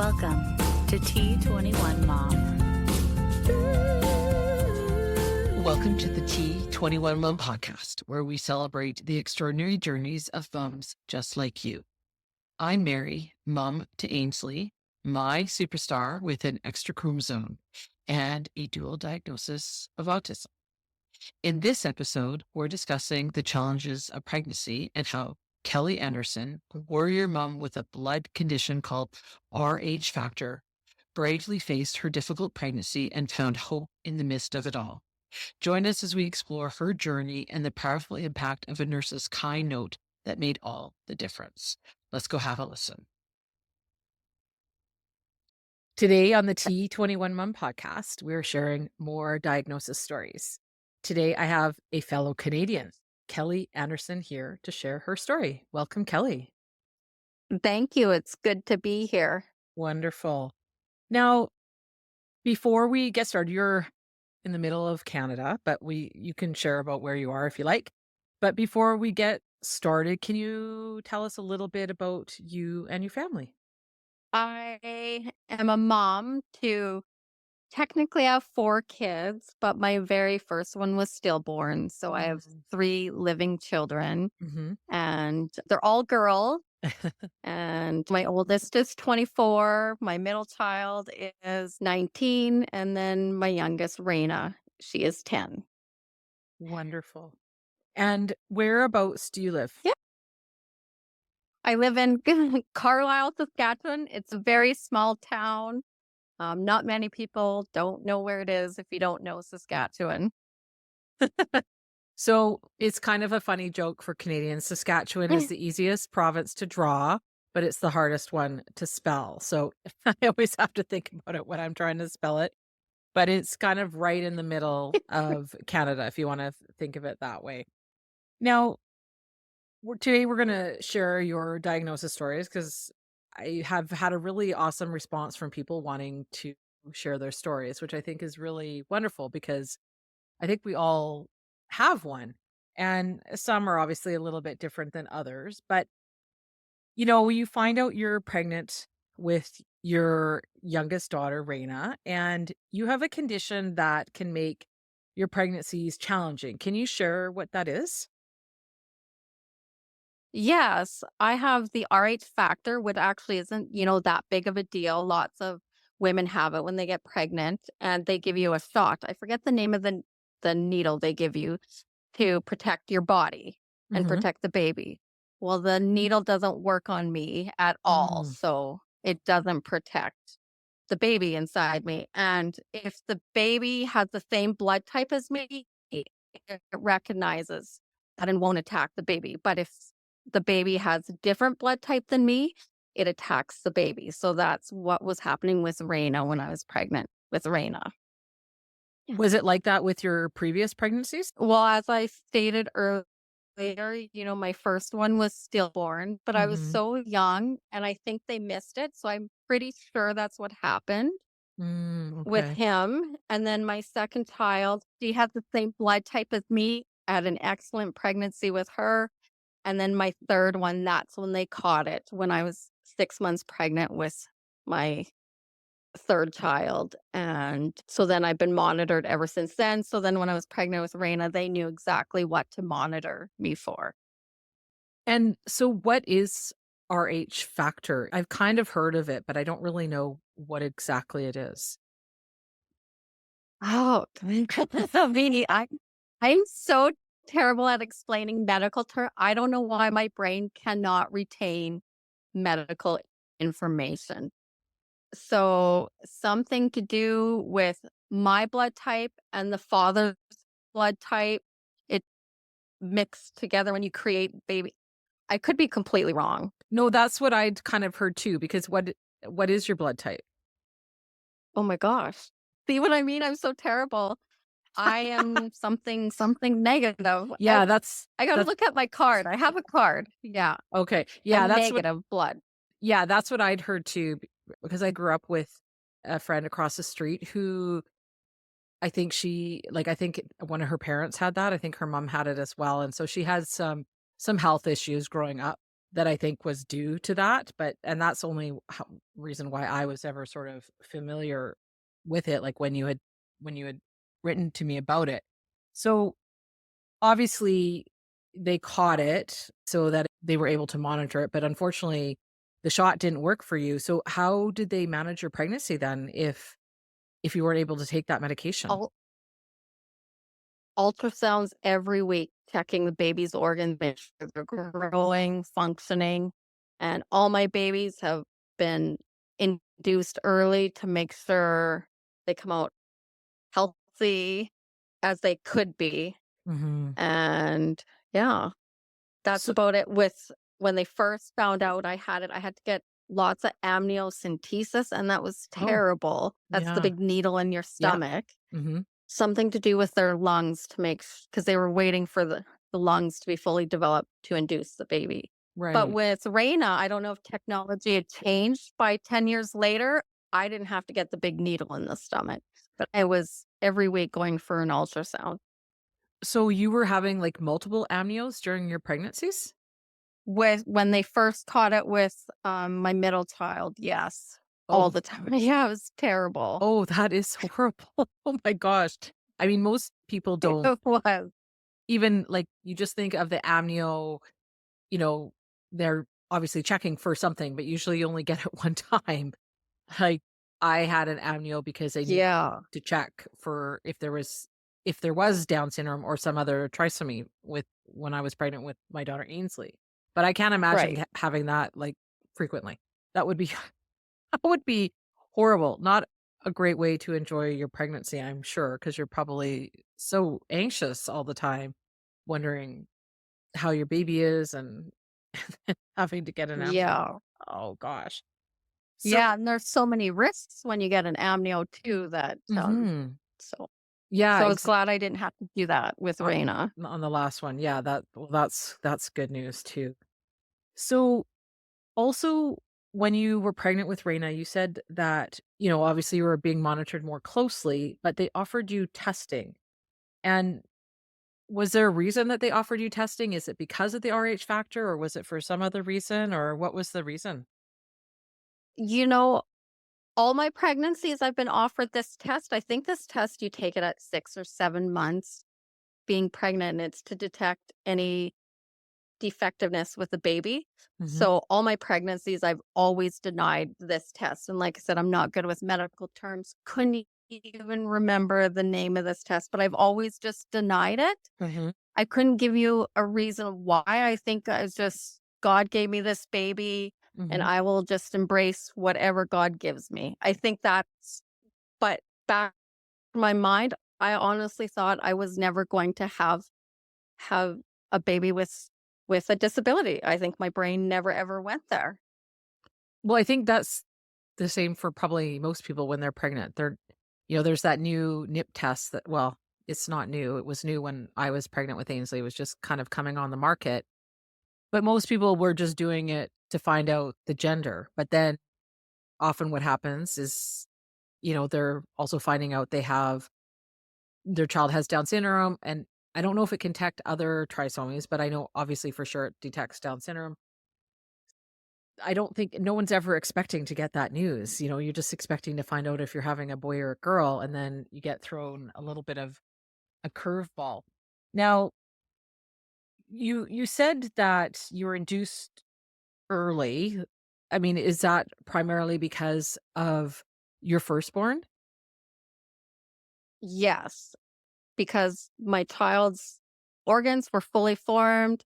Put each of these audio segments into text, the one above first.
Welcome to T21Mom. Welcome to the T21Mom podcast, where we celebrate the extraordinary journeys of moms just like you. I'm Mary, mom to Ainsley, my superstar with an extra chromosome and a dual diagnosis of autism. In this episode, we're discussing the challenges of pregnancy and how Kellie Anderson, a warrior mom with a blood condition called Rh factor, bravely faced her difficult pregnancy and found hope in the midst of it all. Join us as we explore her journey and the powerful impact of a nurse's kind note that made all the difference. Let's go have a listen. Today on the T21Mom podcast, we're sharing more diagnosis stories. Today, I have a fellow Canadian, Kellie Anderson, here to share her story. Welcome, Kellie. Thank you. It's good to be here. Wonderful. Now, before we get started, you're in the middle of Canada, but you can share about where you are if you like. But before we get started, can you tell us a little bit about you and your family? I am a mom to technically I have 4 kids, but my very first one was stillborn. So I have 3 living children, Mm-hmm. and they're all girls. And my oldest is 24, my middle child is 19, and then my youngest, Raina, she is 10. Wonderful. And whereabouts do you live? Yeah. I live in Carlisle, Saskatchewan. It's a very small town. Not many people don't know where it is if you don't know Saskatchewan. So it's kind of a funny joke for Canadians. Saskatchewan is the easiest province to draw, but it's the hardest one to spell. So I always have to think about it when I'm trying to spell it. But it's kind of right in the middle of Canada, if you want to think of it that way. Now, today we're going to share your diagnosis stories because I have had a really awesome response from people wanting to share their stories, which I think is really wonderful because I think we all have one. And some are obviously a little bit different than others. But, you find out you're pregnant with your youngest daughter, Raina, and you have a condition that can make your pregnancies challenging. Can you share what that is? Yes, I have the Rh factor, which actually isn't, that big of a deal. Lots of women have it when they get pregnant, and they give you a shot. I forget the name of the needle they give you to protect your body and Mm-hmm. protect the baby. Well, the needle doesn't work on me at all, so it doesn't protect the baby inside me. And if the baby has the same blood type as me, it recognizes that and won't attack the baby. But if the baby has a different blood type than me, it attacks the baby. So that's what was happening with Raina when I was pregnant with Raina. Was it like that with your previous pregnancies? Well, as I stated earlier, my first one was stillborn, but I was Mhm. so young and I think they missed it. So I'm pretty sure that's what happened with Okay. him. And then my second child, she had the same blood type as me. I had an excellent pregnancy with her. And then my third one, that's when they caught it when I was 6 months pregnant with my third child. And so then I've been monitored ever since then. So then when I was pregnant with Raina, they knew exactly what to monitor me for. And so what is RH factor? I've kind of heard of it, but I don't really know what exactly it is. Oh, Vinny, I'm so terrible at explaining medical terms. I don't know why my brain cannot retain medical information. So something to do with my blood type and the father's blood type, it mixed together when you create baby. I could be completely wrong. No, that's what I'd kind of heard too, because what is your blood type? Oh my gosh. See what I mean? I'm so terrible. I am something negative. Yeah, I got to look at my card. I have a card. Yeah. okay. Yeah, I'm that's what negative blood. yeah, that's what I'd heard too, because I grew up with a friend across the street who I think I think one of her parents had that. I think her mom had it as well. And so she had some health issues growing up. that I think was due to that, but and that's only reason why I was ever sort of familiar with it, like when you had written to me about it. So obviously they caught it so that they were able to monitor it, but unfortunately the shot didn't work for you. So how did they manage your pregnancy then if you weren't able to take that medication? Ul ultrasounds every week, checking the baby's organs, make sure they're growing, functioning, and all my babies have been induced early to make sure they come out healthy as they could be, Mhm. and yeah. That's So about it with when they first found out I had it, I had to get lots of amniocentesis, and that was oh, terrible. That's the yeah. big needle in your Yep. stomach. Mhm. Something to do with their lungs to make because they were waiting for the lungs to be fully developed to induce the baby. But Right. with Raina, I don't know if technology had changed by 10 years later. I didn't have to get the big needle in the stomach, but I was every week going for an ultrasound. So you were having, like, multiple amnios during your pregnancies? With when they first caught it with, my middle child, yes, all Oh. the time. Yeah, it was terrible. Oh, that is horrible. Oh my gosh. I mean, most people don't It was. even like, you just think of the amnio, you know, they're obviously checking for something, but usually you only get it one time. Like, I had an amnio because they need Yeah, to check for if there was Down syndrome or some other trisomy with when I was pregnant with my daughter Ainsley. But I can't imagine right. having that, like, frequently. That would be that would be horrible. Not a great way to enjoy your pregnancy, I'm sure, because 'cause you're probably so anxious all the time, wondering how your baby is and having to get an amnio. Yeah. Oh gosh. So Yeah, and there's so many risks when you get an amnio too that, mhm. so Yeah, so I was glad I didn't have to do that with on Raina. on the last one. Yeah, that's good news too. So, also, when you were pregnant with Reina, you said that, obviously you were being monitored more closely, but they offered you testing. And was there a reason that they offered you testing? Is it because of the RH factor or was it for some other reason or what was the reason? You know, all my pregnancies, I've been offered this test. I think this test, you take it at 6 or 7 months being pregnant, and it's to detect any defectiveness with the baby. Mhm. So all my pregnancies, I've always denied this test. And like I said, I'm not good with medical terms. Couldn't even remember the name of this test, but I've always just denied it. Mhm. I couldn't give you a reason why. I think I was just God gave me this baby and Mhm. I will just embrace whatever God gives me. I think that's but back in my mind, I honestly thought I was never going to have a baby with a disability. I think my brain never ever went there. Well, I think that's the same for probably most people when they're pregnant. There's that new NIP test that, well, it's not new. It was new when I was pregnant with Ainsley. It was just kind of coming on the market. But most people were just doing it to find out the gender. But then often what happens is, they're also finding out their child has Down syndrome. And I don't know if it can detect other trisomies, but I know obviously for sure it detects Down syndrome. I don't think no one's ever expecting to get that news. You're just expecting to find out if you're having a boy or a girl, and then you get thrown a little bit of a curveball. Now, you said that you were induced early. I mean, is that primarily because of your firstborn? Yes, because my child's organs were fully formed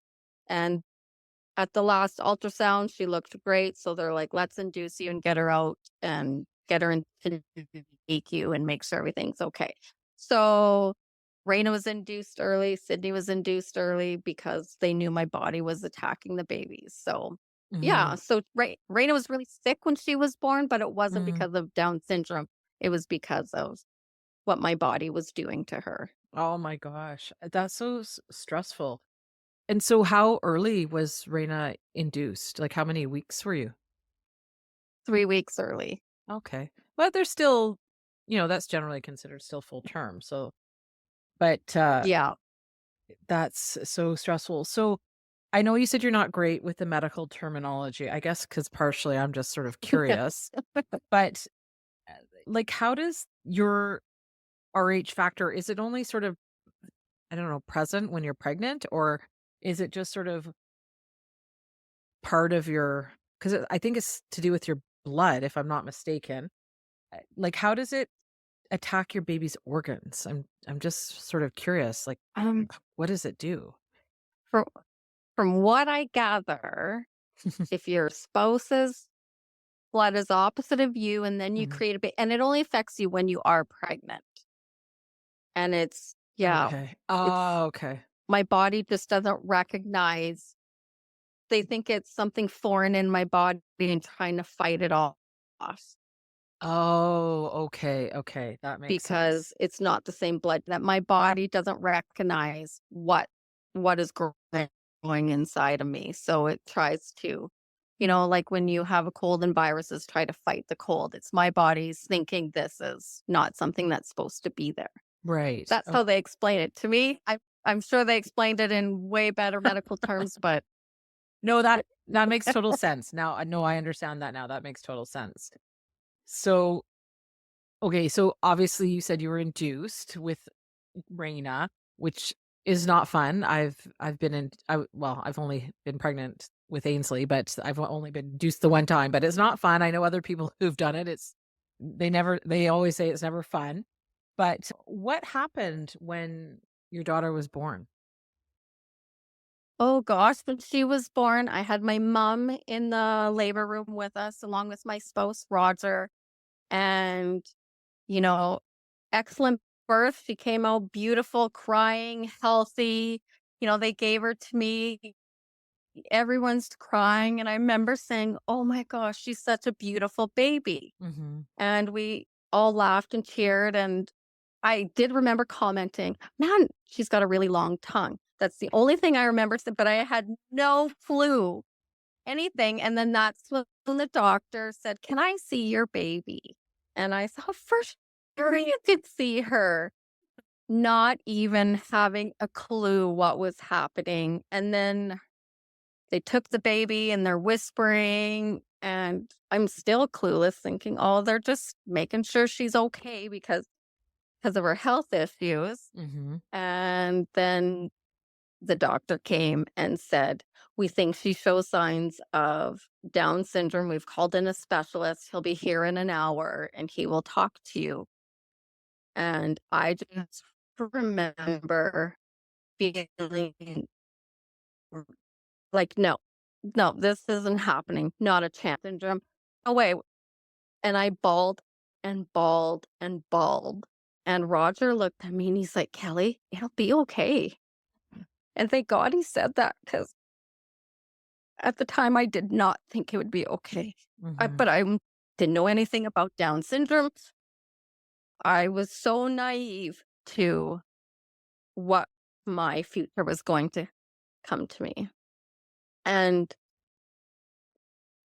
and at the last ultrasound she looked great, so they're like, "Let's induce you and get her out and get her into EQ and make sure everything's okay." So Raina was induced early, Sydney was induced early because they knew my body was attacking the babies. So, yeah, Mhm. so Raina was really sick when she was born, but it wasn't Mm. because of Down syndrome. It was because of what my body was doing to her. Oh my gosh, that's so stressful. And so, how early was Reina induced? Like, how many weeks were you? 3 weeks early. Okay. But there's still, that's generally considered still full term. So, but Yeah. that's so stressful. So, I know you said you're not great with the medical terminology, I guess, because partially I'm just sort of curious, but, uh, like, how does your RH factor is it only sort of, I don't know, present when you're pregnant, or is it just sort of part of your? Because I think it's to do with your blood, if I'm not mistaken. Like, how does it attack your baby's organs? I'm just sort of curious, like, Um, what does it do? from from what I gather, if your spouse's blood is opposite of you and then you Mhm. create a baby, and it only affects you when you are pregnant. And it's, yeah, Okay. it's Oh, okay. my body just doesn't recognize. They think it's something foreign in my body and trying to fight it off Oh, okay, okay, that makes because sense. it's not the same blood that my body doesn't recognize what is going inside of me. So it tries to, like when you have a cold and viruses try to fight the cold, it's my body's thinking this is not something that's supposed to be there. Right. That's how they explain it to me. I'm sure they explained it in way better medical terms, but No, that makes total sense. Now, I know I understand that now. That makes total sense. So, okay, so obviously you said you were induced with Raina, which is not fun. I've been in well, I've only been pregnant with Ainsley, but I've only been induced the one time, but it's not fun. I know other people who've done it. They always say it's never fun. But what happened when your daughter was born? oh gosh, when she was born, I had my mom in the labor room with us, along with my spouse, Roger. And, you know, excellent birth. She came out beautiful, crying, healthy. They gave her to me. Everyone's crying. And I remember saying, oh my gosh, she's such a beautiful baby. Mhm. And we all laughed and cheered. And I did remember commenting, man, she's got a really long tongue. That's the only thing I remember, but I had no clue anything. And then that's when the doctor said, can I see your baby? And I thought, for sure you could see her, not even having a clue what was happening. And then they took the baby and they're whispering. And I'm still clueless, thinking, oh, they're just making sure she's okay because of her health issues. Mhm. And then the doctor came and said, we think she shows signs of Down syndrome. We've called in a specialist. He'll be here in an hour and he will talk to you. And I just remember feeling like, no, no, this isn't happening. Not a chance. Syndrome. No way. And I bawled and bawled and bawled. And Roger looked at me and he's like, Kelly, it'll be okay. And thank God he said that because at the time I did not think it would be okay. Mhm. But I didn't know anything about Down syndrome. I was so naive to what my future was going to come to me. And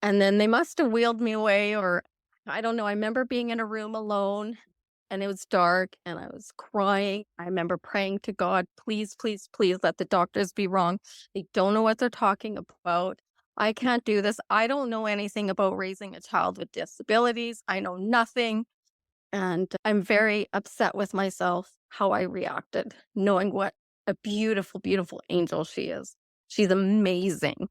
and then they must have wheeled me away, or I don't know. I remember being in a room alone and it was dark and I was crying. I remember praying to God, please, please, please let the doctors be wrong. They don't know what they're talking about. I can't do this. I don't know anything about raising a child with disabilities. I know nothing. And I'm very upset with myself how I reacted, knowing what a beautiful, beautiful angel she is. She's amazing.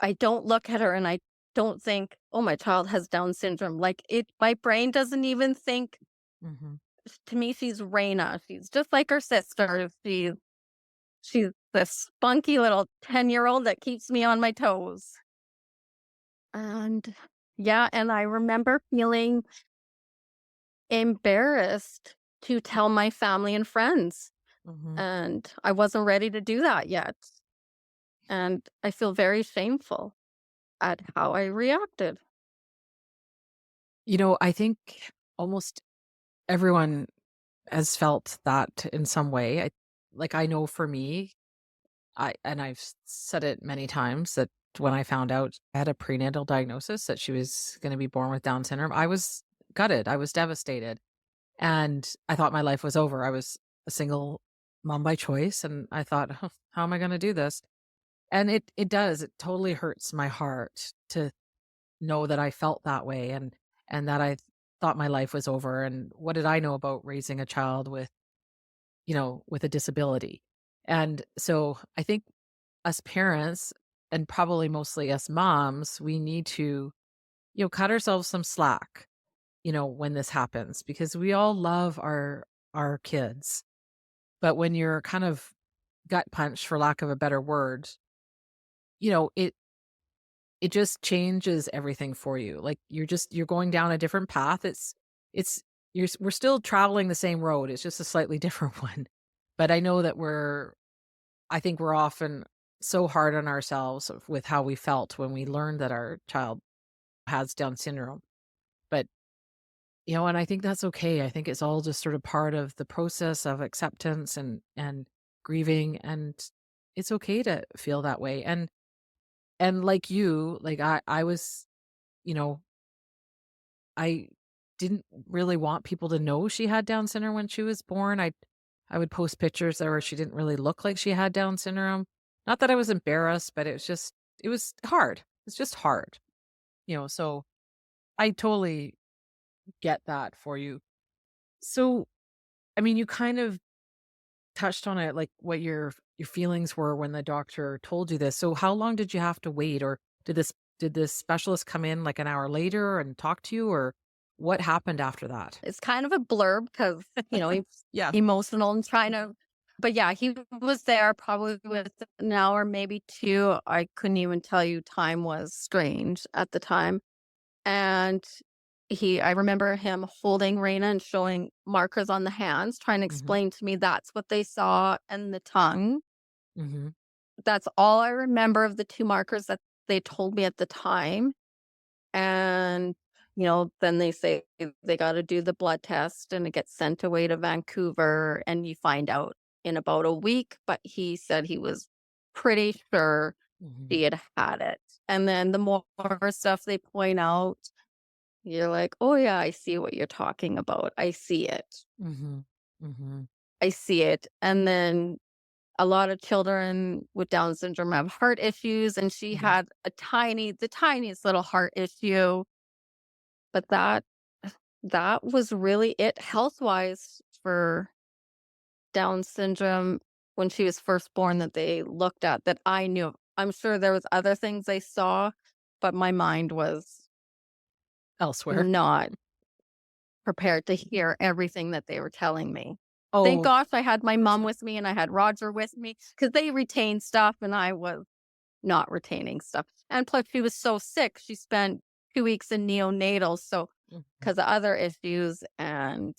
I don't look at her and I don't think, "Oh, my child has Down syndrome." Like, my brain doesn't even think. Mhm. To me, she's Raina. She's just like her sister. She's this spunky little 10-year-old that keeps me on my toes. And yeah, and I remember feeling embarrassed to tell my family and friends, Mhm. and I wasn't ready to do that yet. And I feel very shameful at how I reacted. I think almost everyone has felt that in some way. I know for me, I've said it many times that when I found out I had a prenatal diagnosis that she was going to be born with Down syndrome, I was gutted. I was devastated, and I thought my life was over. I was a single mom by choice, and I thought, "Huh, how am I going to do this?" And it does, it totally hurts my heart to know that I felt that way and that I thought my life was over, and what did I know about raising a child with, with a disability? And so I think us parents, and probably mostly us moms, we need to, cut ourselves some slack, when this happens, because we all love our kids. But when you're kind of gut punched, for lack of a better word, it just changes everything for you. Like, you're going down a different path. It's we're still traveling the same road. It's just a slightly different one. But I know that I think we're often so hard on ourselves with how we felt when we learned that our child has Down syndrome. But, and I think that's okay. I think it's all just sort of part of the process of acceptance and grieving, and it's okay to feel that way. And like you, like I was, you know, I didn't really want people to know she had Down syndrome when she was born. I would post pictures there where she didn't really look like she had Down syndrome. Not that I was embarrassed, but it was hard. It's just hard, so I totally get that for you. So, I mean, you kind of touched on it, like what your feelings were when the doctor told you this. So how long did you have to wait, or did this specialist come in like an hour later and talk to you, or what happened after that? It's kind of a blurb because, he's Yeah. emotional and trying to, but yeah, he was there probably with an hour, maybe two. I couldn't even tell you, time was strange at the time. And I remember him holding Raina and showing markers on the hands, trying to Mhm. explain to me that's what they saw, and the tongue. Mhm. That's all I remember of the two markers that they told me at the time. And, then they say they got to do the blood test and it gets sent away to Vancouver and you find out in about a week. But he said he was pretty sure Mhm. she had it. And then the more stuff they point out, you're like, oh, yeah, I see what you're talking about. I see it. Mhm. Mhm. I see it. And then a lot of children with Down syndrome have heart issues. And she Mhm. had the tiniest little heart issue. But that was really it health-wise for Down syndrome when she was first born that they looked at that I knew of. I'm sure there was other things they saw, but my mind was Elsewhere. not prepared to hear everything that they were telling me. Thank Oh. gosh I had my mom with me and I had Roger with me because they retained stuff and I was not retaining stuff. And plus she was so sick, she spent 2 weeks in neonatal, so Mhm. because of other issues, and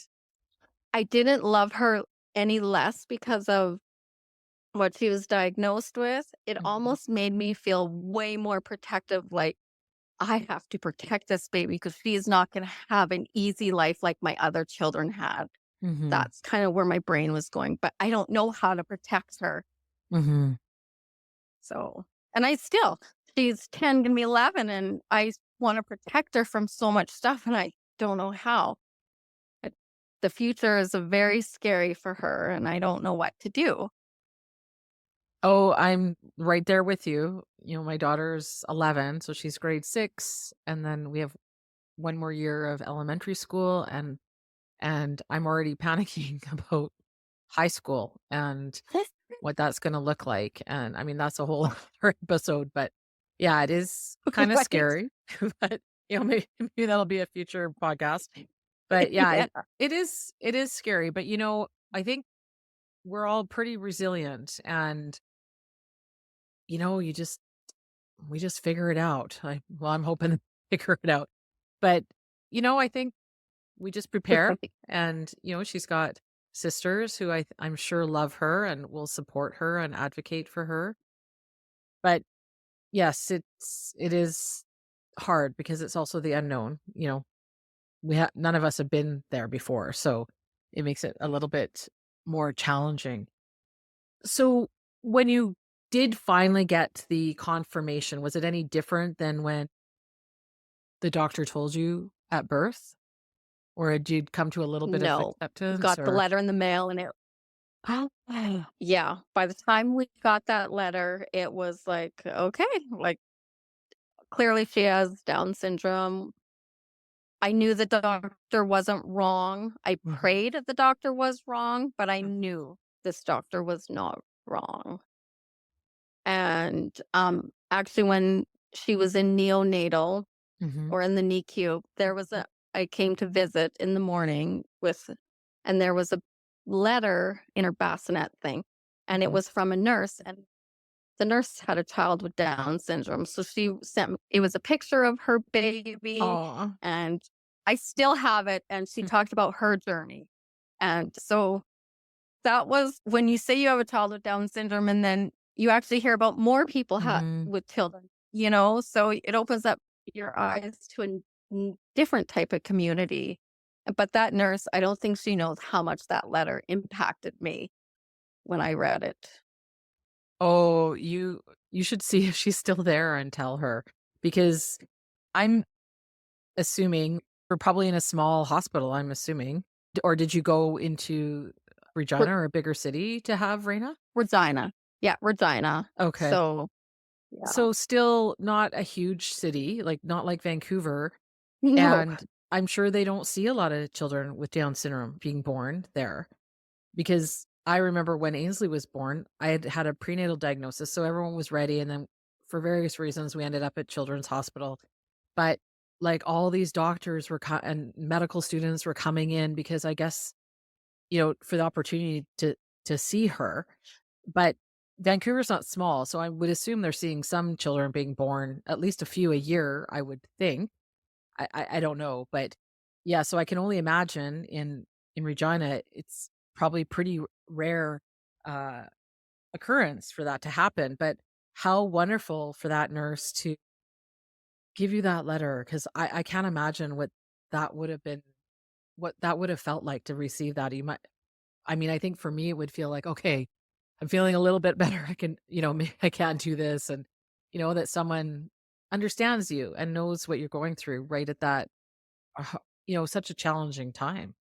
I didn't love her any less because of what she was diagnosed with. It Mhm. almost made me feel way more protective, like, I have to protect this baby because she is not gonna have an easy life like my other children had. Mhm. That's kinda where my brain was going, but I don't know how to protect her, Mhm. so and I still she's 10, gonna be 11, and I wanna protect her from so much stuff, and I don't know how. But the future is very scary for her, and I don't know what to do. Oh, I'm right there with you. My daughter's 11, so she's grade 6, and then we have one more year of elementary school, and I'm already panicking about high school and what that's gonna look like, and, I mean, that's a whole other episode, but, yeah, it is kinda Right? scary, but, maybe that'll be a future podcast. But, yeah, Yeah. it is scary, but, I think we're all pretty resilient, and, you just we just figure it out. I'm hoping to figure it out. But, I think we just prepare, Right. and, she's got sisters who I'm sure love her and will support her and advocate for her. But yes, it is hard because it's also the unknown. None of us have been there before, so it makes it a little bit more challenging. So when you did finally get the confirmation, was it any different than when the doctor told you at birth? Or did you come to a little bit of No. acceptance, Got the or letter in the mail, and Oh. Yeah, by the time we got that letter, it was like, okay, like clearly she has Down syndrome. I knew the doctor wasn't wrong. I Mhm. prayed the doctor was wrong, but I knew this doctor was not wrong. And actually, when she was in neonatal Mhm. or in the NICU, I came to visit in the morning and there was a letter in her bassinet thing, and it Mhm. was from a nurse, and the nurse had a child with Down syndrome. So it was a picture of her baby, Aw. and I still have it. And she talked about her journey. And so that was when you say you have a child with Down syndrome, and then you actually hear about more people Mhm. with children, so it opens up your eyes to a different type of community. But that nurse, I don't think she knows how much that letter impacted me when I read it. Oh, you should see if she's still there and tell her, because I'm assuming we're probably in a small hospital, I'm assuming. Or did you go into Re- Regina or a bigger city to have Raina? Regina. Yeah, Regina. Okay. So, yeah. So still not a huge city, like, not like Vancouver, No. and I'm sure they don't see a lot of children with Down syndrome being born there, because I remember when Ainsley was born, I had had a prenatal diagnosis, so everyone was ready, and then for various reasons, we ended up at Children's Hospital, but, like, all these doctors were and medical students were coming in because I guess, for the opportunity to see her, but Vancouver's not small, so I would assume they're seeing some children being born, at least a few a year, I would think. I don't know, but yeah, so I can only imagine in Regina, it's probably pretty rare, uh, occurrence for that to happen, but how wonderful for that nurse to give you that letter, because I can't imagine that would have been what that would have felt like to receive that. I mean, I think for me, it would feel like, "Okay, I'm feeling a little bit better. I can, I can do this," and, that someone understands you and knows what you're going through right at that, uh, such a challenging time.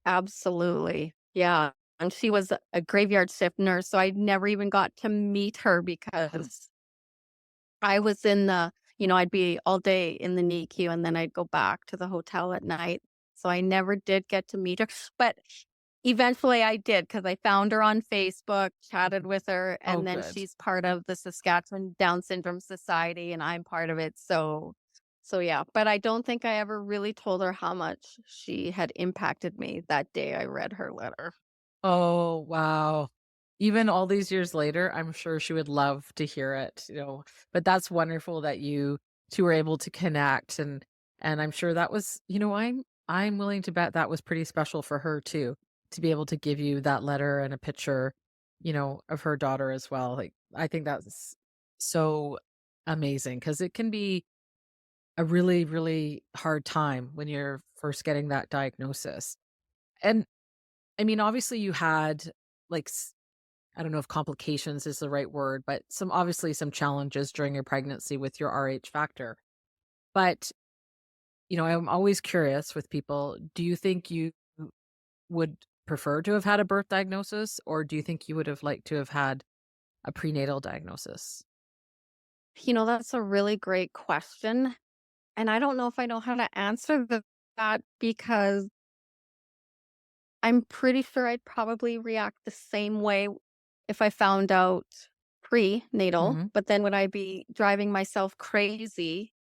Absolutely. Yeah. And she was a graveyard shift nurse, so I never even got to meet her because I was I'd be all day in the NICU and then I'd go back to the hotel at night. So I never did get to meet her. But eventually I did because I found her on Facebook, chatted with her, Oh, and then good. she's part of the Saskatchewan Down Syndrome Society and I'm part of it. So yeah, but I don't think I ever really told her how much she had impacted me that day I read her letter. Oh, wow. Even all these years later, I'm sure she would love to hear it, but that's wonderful that you 2 were able to connect, and I'm sure that was, I'm willing to bet that was pretty special for her too, to be able to give you that letter and a picture, of her daughter as well. Like, I think that's so amazing, because it can be a really, really hard time when you're first getting that diagnosis. And I mean, obviously you had, like, I don't know if complications is the right word, but obviously some challenges during your pregnancy with your RH factor. But, I'm always curious with people, do you think you would prefer to have had a birth diagnosis, or do you think you would have liked to have had a prenatal diagnosis? That's a really great question. And I don't know if I know how to answer that because I'm pretty sure I'd probably react the same way if I found out prenatal, Mhm. but then would I be driving myself crazy?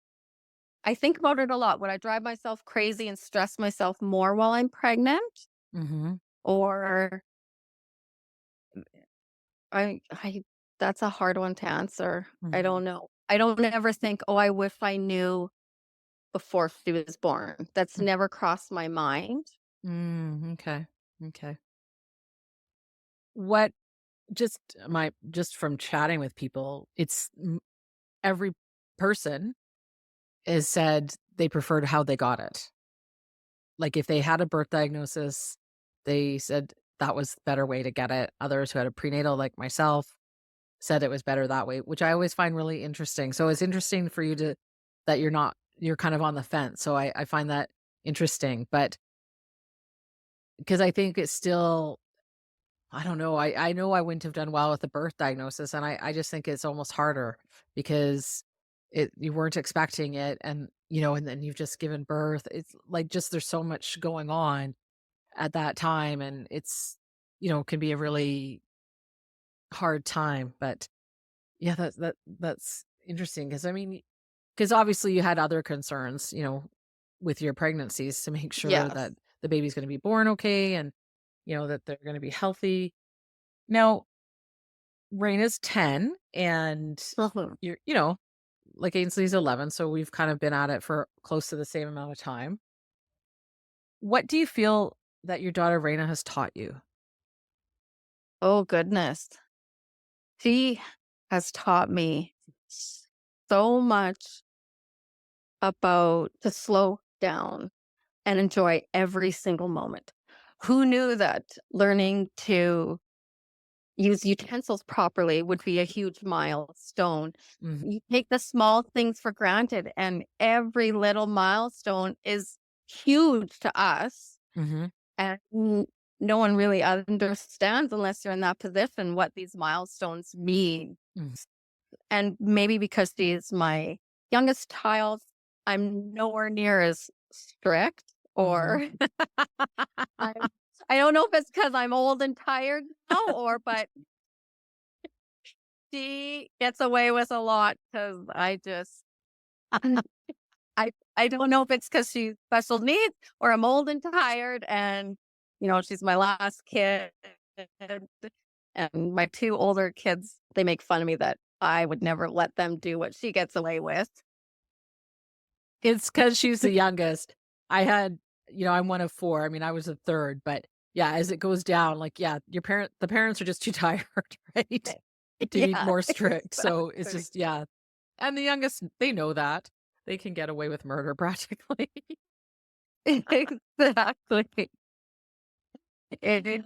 I think about it a lot. Would I drive myself crazy and stress myself more while I'm pregnant? Mhm. Or I that's a hard one to answer. I Mhm. don't know. I don't ever think, "Oh, I wish I knew before she was born." That's Mm. never crossed my mind. Okay. Okay. What just from chatting with people, every person has said they preferred how they got it. Like, if they had a birth diagnosis, they said that was the better way to get it. Others who had a prenatal, like myself, said it was better that way, which I always find really interesting. So it's interesting for you that you're kind of on the fence. So I find that interesting. But because I think it's still I don't know. I know I wouldn't have done well with the birth diagnosis, and I just think it's almost harder because you weren't expecting it, and and then you've just given birth. It's like just there's so much going on at that time, and it's can be a really hard time. But yeah, that's interesting because I mean, because obviously you had other concerns, with your pregnancies to make sure Yes. that the baby's going to be born okay, and that they're going to be healthy. Now, Raina's 10 and Mhm. you're, like Ainsley's 11. So we've kind of been at it for close to the same amount of time. What do you feel that your daughter Raina has taught you? Oh, goodness. She has taught me so much about to slow down and enjoy every single moment. Who knew that learning to use utensils properly would be a huge milestone? Mhm, You take the small things for granted, and every little milestone is huge to us. mhm, And no one really understands unless you're in that position what these milestones mean. mhm, And maybe because she's my youngest child, I'm nowhere near as strict mhm, or I'm I don't know if it's because I'm old and tired now or but she gets away with a lot because I don't know if it's because she's special needs or I'm old and tired and, she's my last kid. And my two older kids, they make fun of me that I would never let them do what she gets away with. It's because she's the youngest. I had I'm one of 4. I mean, I was a 3rd, but yeah, as it goes down, like, yeah, the parents are just too tired, right? To be Yeah, more strict. So it's exactly. just yeah. And the youngest, they know that. They can get away with murder practically. Exactly. Exactly.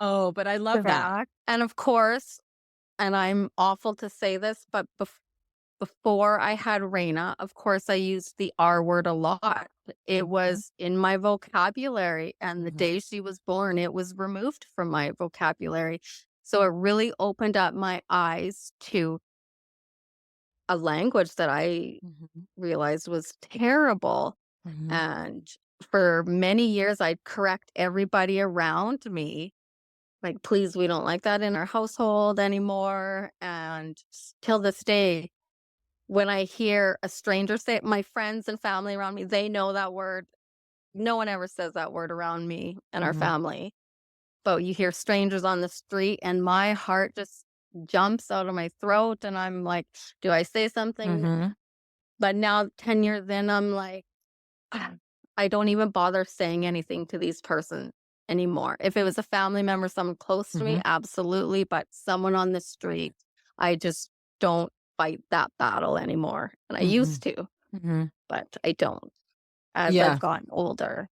Oh, but I love that. And of course, and I'm awful to say this, but before I had Raina, of course, I used the R word a lot. It Mhm, was in my vocabulary, and the mhm, day she was born, it was removed from my vocabulary. So it really opened up my eyes to a language that I mhm, realized was terrible. mhm, And for many years, I'd correct everybody around me. Like, please, we don't like that in our household anymore. And till this day, when I hear a stranger say it, my friends and family around me, they know that word. No one ever says that word around me and our mhm, family. But you hear strangers on the street, and my heart just jumps out of my throat. And I'm like, do I say something? mhm, But now, 10 years in, I'm like, I don't even bother saying anything to these persons anymore. If it was a family member, someone close to me, mhm, absolutely. But someone on the street, I just don't fight that battle anymore. And I mhm, used to, mhm. but I don't as I've Yeah. gotten older.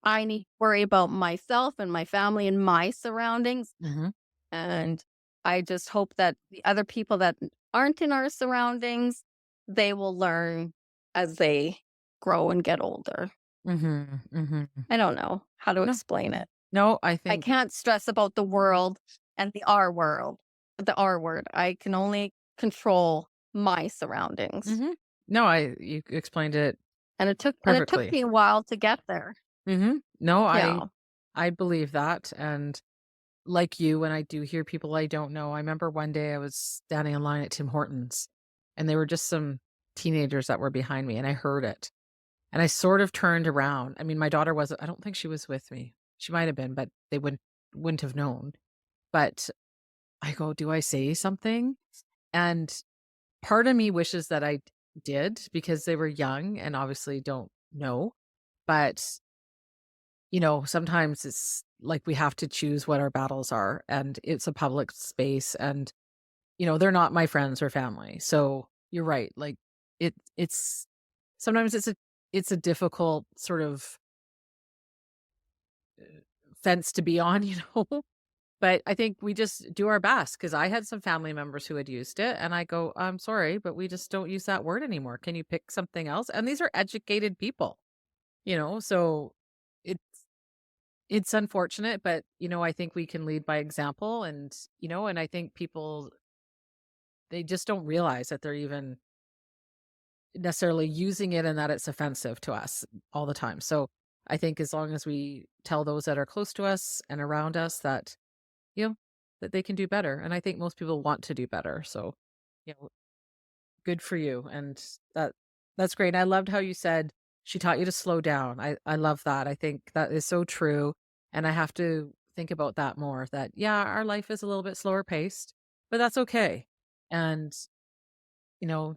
I need to worry about myself and my family and my surroundings. Mhm, And I just hope that the other people that aren't in our surroundings, they will learn as they grow and get older. mhm, mhm. I don't know how to No, explain it. no, I I think can't stress about the world and the R word. I can only control my surroundings. mhm. No, you explained it And it took perfectly. me a while to get there. No, Yeah. I believe that, and like you, when I do hear people I don't know, I remember one day I was standing in line at Tim Hortons, and there were just some teenagers that were behind me, and I heard it, and I sort of turned around. I mean, my daughter wasn't I don't think she was with me. She might have been, but they wouldn't have known. But I go, "Do I say something?" And part of me wishes that I did because they were young and obviously don't know. But, sometimes it's like we have to choose what our battles are, and it's a public space, and, they're not my friends or family. So you're right. Like it's sometimes it's a difficult sort of fence to be on, But I think we just do our best because I had some family members who had used it, and I go, "I'm sorry, but we just don't use that word anymore. Can you pick something else?" And these are educated people, so it's It's unfortunate, but, I think we can lead by example and, and I think people, they just don't realize that they're even necessarily using it and that it's offensive to us all the time. So I think as long as we tell those that are close to us and around us that, that they can do better. And I think most people want to do better. So, you know, good for you. And that's great. And I loved how you said she taught you to slow down. I love that. I think that is so true. And I have to think about that more that, yeah, our life is a little bit slower paced, but that's okay. And,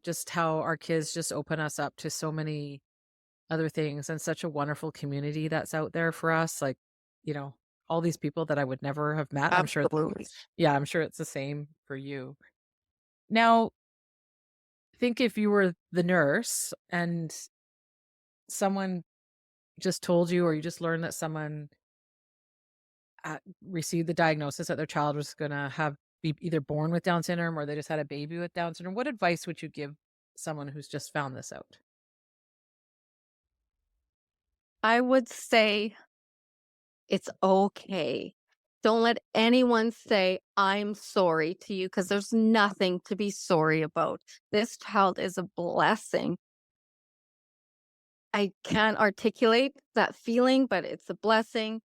just how our kids just open us up to so many other things and such a wonderful community that's out there for us. Like, you know, all these people that I would never have met. I'm sure, Absolutely. yeah, I'm sure it's the same for you. Now, think if you were the nurse and someone just told you, or you just learned that someone received the diagnosis that their child was going to be either born with Down syndrome or they just had a baby with Down syndrome. What advice would you give someone who's just found this out? I would say it's okay. Don't let anyone say, I'm sorry to you, because there's nothing to be sorry about. This child is a blessing. I can't articulate that feeling, but it's a blessing.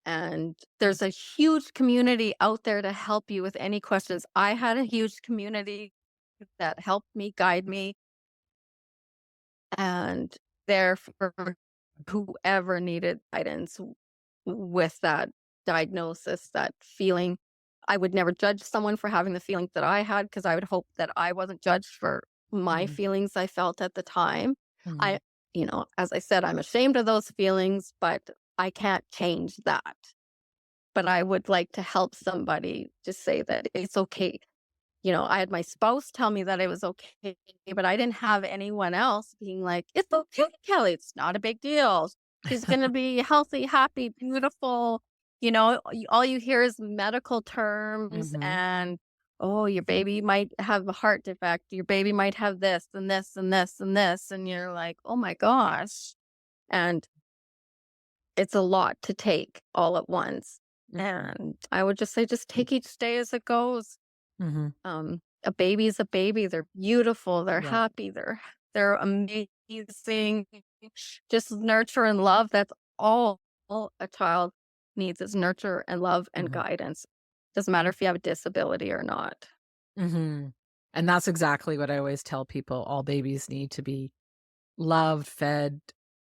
And there's a huge community out there to help you with any questions. I had a huge community that helped me, guide me, and there for whoever needed guidance with that diagnosis, that feeling. I would never judge someone for having the feelings that I had, because I would hope that I wasn't judged for my Mhm. feelings I felt at the time. Mhm. I, as I said, I'm ashamed of those feelings, but I can't change that. But I would like to help somebody just say that it's okay. I had my spouse tell me that it was okay, but I didn't have anyone else being like, "It's okay, Kelly. It's not a big deal. She's gonna be healthy, happy, beautiful." All you hear is medical terms Mhm. and, "Oh, your baby might have a heart defect. Your baby might have this and this and this and this," and you're like, "Oh my gosh!" And it's a lot to take all at once. And I would just say, just take each day as it goes. Mhm. A baby is a baby. They're beautiful. They're Yeah. happy. They're amazing. Just nurture and love. That's all a child needs is nurture and love and Mhm. guidance. Doesn't matter if you have a disability or not. Mhm. And that's exactly what I always tell people. All babies need to be loved, fed,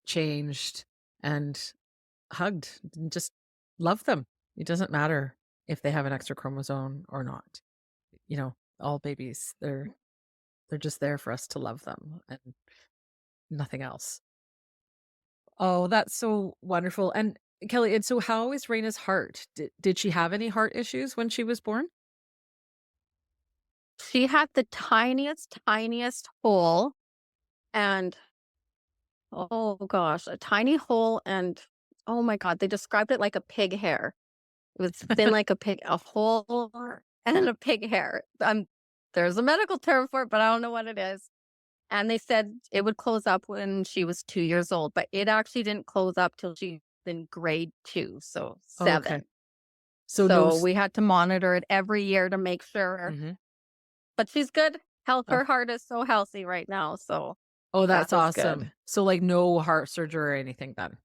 changed, and hugged. Just love them. It doesn't matter if they have an extra chromosome or not. All babies, they're just there for us to love them and nothing else. Oh, that's so wonderful. And Kelly, and so how is Raina's heart? Did she have any heart issues when she was born? She had the tiniest hole, and oh gosh, a tiny hole, and oh my God, they described it like a pig hair. It was thin like a pig, a hole and a pig hair. There's a medical term for it, but I don't know what it is. And they said it would close up when she was 2 years old, but it actually didn't close up till she was in grade 2, so Okay. 7. So no So we had to monitor it every year to make sure. Mhm. But she's good. Health, Oh. her heart is so healthy right now, so Oh, that that's was good. awesome. So, like, no heart surgery or anything then?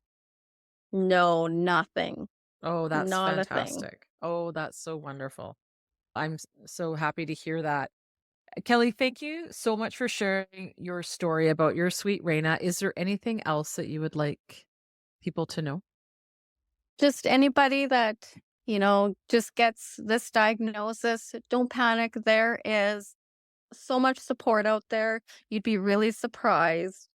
No, nothing. Oh, that's Not a thing. fantastic. Oh, that's so wonderful. I'm so happy to hear that. Kelly, thank you so much for sharing your story about your sweet Raina. Is there anything else that you would like people to know? Just anybody that, just gets this diagnosis, don't panic. There is so much support out there. You'd be really surprised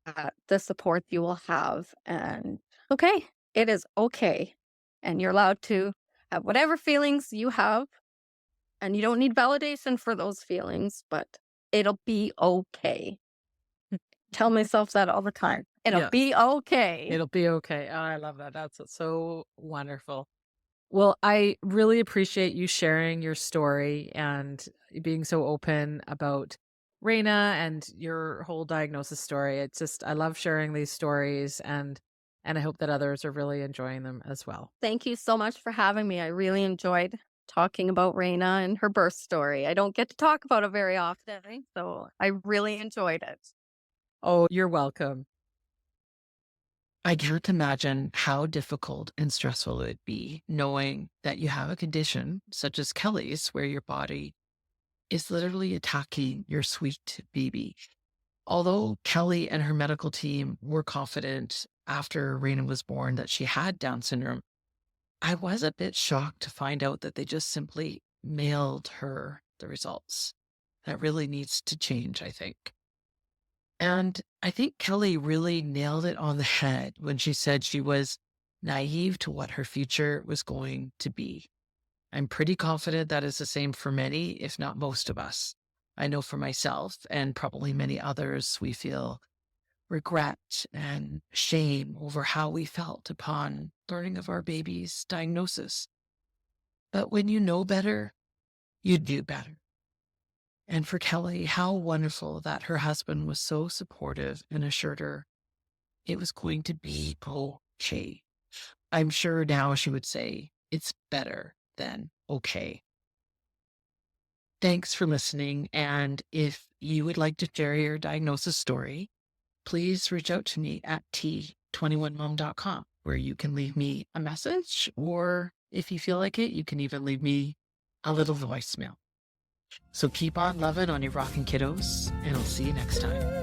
at the support you will have. And okay, it is okay. And you're allowed to have whatever feelings you have. And you don't need validation for those feelings, but it'll be okay. Tell myself that all the time. It'll Yes, be okay. it'll be okay. Oh, I love that. That's so wonderful. Well, I really appreciate you sharing your story and being so open about Raina and your whole diagnosis story. It's just I love sharing these stories And I hope that others are really enjoying them as well. Thank you so much for having me. I really enjoyed talking about Raina and her birth story. I don't get to talk about it very often, so I really enjoyed it. Oh, you're welcome. I can't imagine how difficult and stressful it would be knowing that you have a condition such as Kellie's, where your body is literally attacking your sweet baby. Although Kellie and her medical team were confident after Raina was born that she had Down syndrome, I was a bit shocked to find out that they just simply mailed her the results. That really needs to change, I think. And I think Kellie really nailed it on the head when she said she was naive to what her future was going to be. I'm pretty confident that is the same for many, if not most of us. I know for myself and probably many others, we feel regret and shame over how we felt upon learning of our baby's diagnosis. But when you know better, you do better. And for Kellie, how wonderful that her husband was so supportive and assured her it was going to be okay. I'm sure now she would say it's better than okay. Thanks for listening. And if you would like to share your diagnosis story, please reach out to me at T21Mom.com, where you can leave me a message, or if you feel like it, you can even leave me a little voicemail. So keep on loving on your rockin' kiddos, and I'll see you next time.